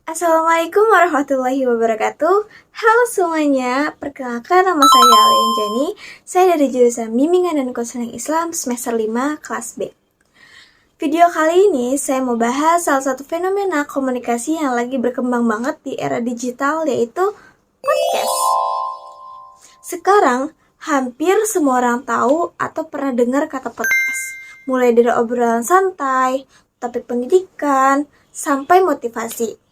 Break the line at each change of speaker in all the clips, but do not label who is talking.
Assalamualaikum warahmatullahi wabarakatuh. Halo semuanya, perkenalkan nama saya Alian Jani. Saya dari jurusan Bimbingan dan Konseling Islam semester 5 kelas B. Video kali ini saya mau bahas salah satu fenomena komunikasi yang lagi berkembang banget di era digital, yaitu podcast. Sekarang hampir semua orang tahu atau pernah dengar kata podcast. Mulai dari obrolan santai, topik pendidikan, sampai motivasi.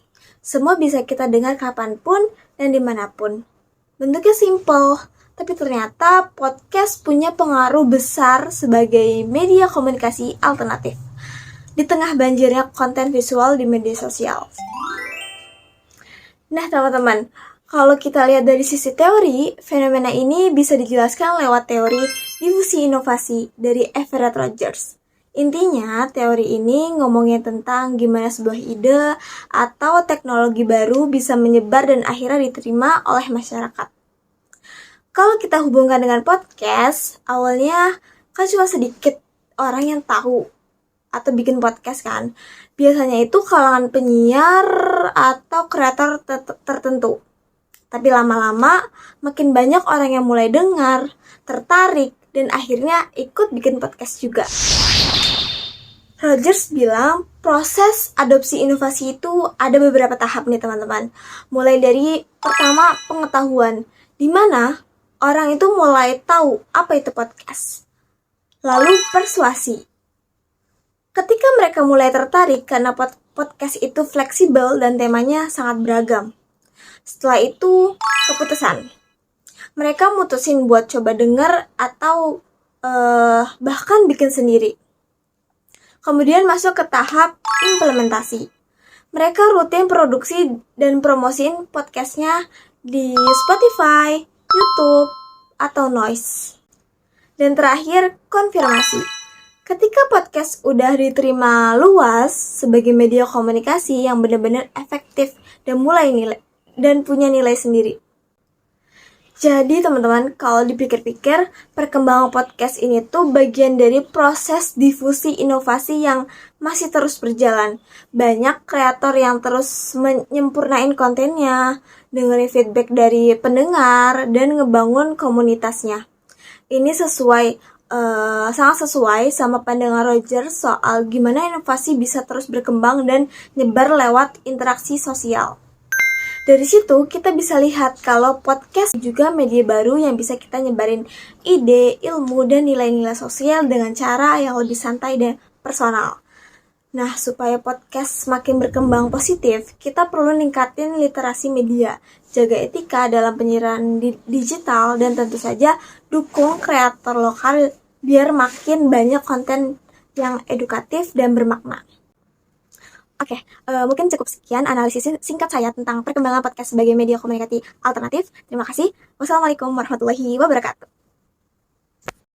Semua bisa kita dengar kapanpun dan dimanapun. Bentuknya simple, tapi ternyata podcast punya pengaruh besar sebagai media komunikasi alternatif di tengah banjirnya konten visual di media sosial. Nah teman-teman, kalau kita lihat dari sisi teori, fenomena ini bisa dijelaskan lewat teori difusi inovasi dari Everett Rogers. Intinya, teori ini ngomongin tentang gimana sebuah ide atau teknologi baru bisa menyebar dan akhirnya diterima oleh masyarakat. Kalau kita hubungkan dengan podcast, awalnya kan cuma sedikit orang yang tahu atau bikin podcast kan. Biasanya itu kalangan penyiar atau kreator tertentu. Tapi lama-lama makin banyak orang yang mulai dengar, tertarik, dan akhirnya ikut bikin podcast juga. Rogers bilang proses adopsi inovasi itu ada beberapa tahap nih teman-teman. Mulai dari pertama pengetahuan, di mana orang itu mulai tahu apa itu podcast. Lalu persuasi. Ketika mereka mulai tertarik karena podcast itu fleksibel dan temanya sangat beragam. Setelah itu keputusan. Mereka mutusin buat coba denger atau bahkan bikin sendiri. Kemudian masuk ke tahap implementasi. Mereka rutin produksi dan promosiin podcastnya di Spotify, YouTube, atau Noise. Dan terakhir, konfirmasi. Ketika podcast udah diterima luas sebagai media komunikasi yang benar-benar efektif dan punya nilai sendiri. Jadi teman-teman, kalau dipikir-pikir, perkembangan podcast ini tuh bagian dari proses difusi inovasi yang masih terus berjalan. Banyak kreator yang terus menyempurnain kontennya, dengerin feedback dari pendengar, dan ngebangun komunitasnya. Ini sangat sesuai sama pandangan Rogers soal gimana inovasi bisa terus berkembang dan nyebar lewat interaksi sosial. Dari situ kita bisa lihat kalau podcast juga media baru yang bisa kita nyebarin ide, ilmu, dan nilai-nilai sosial dengan cara yang lebih santai dan personal. Nah, supaya podcast semakin berkembang positif, kita perlu ningkatin literasi media, jaga etika dalam penyiaran digital, dan tentu saja dukung kreator lokal biar makin banyak konten yang edukatif dan bermakna. Oke, mungkin cukup sekian analisis singkat saya tentang perkembangan podcast sebagai media komunikasi alternatif. Terima kasih. Wassalamualaikum warahmatullahi wabarakatuh.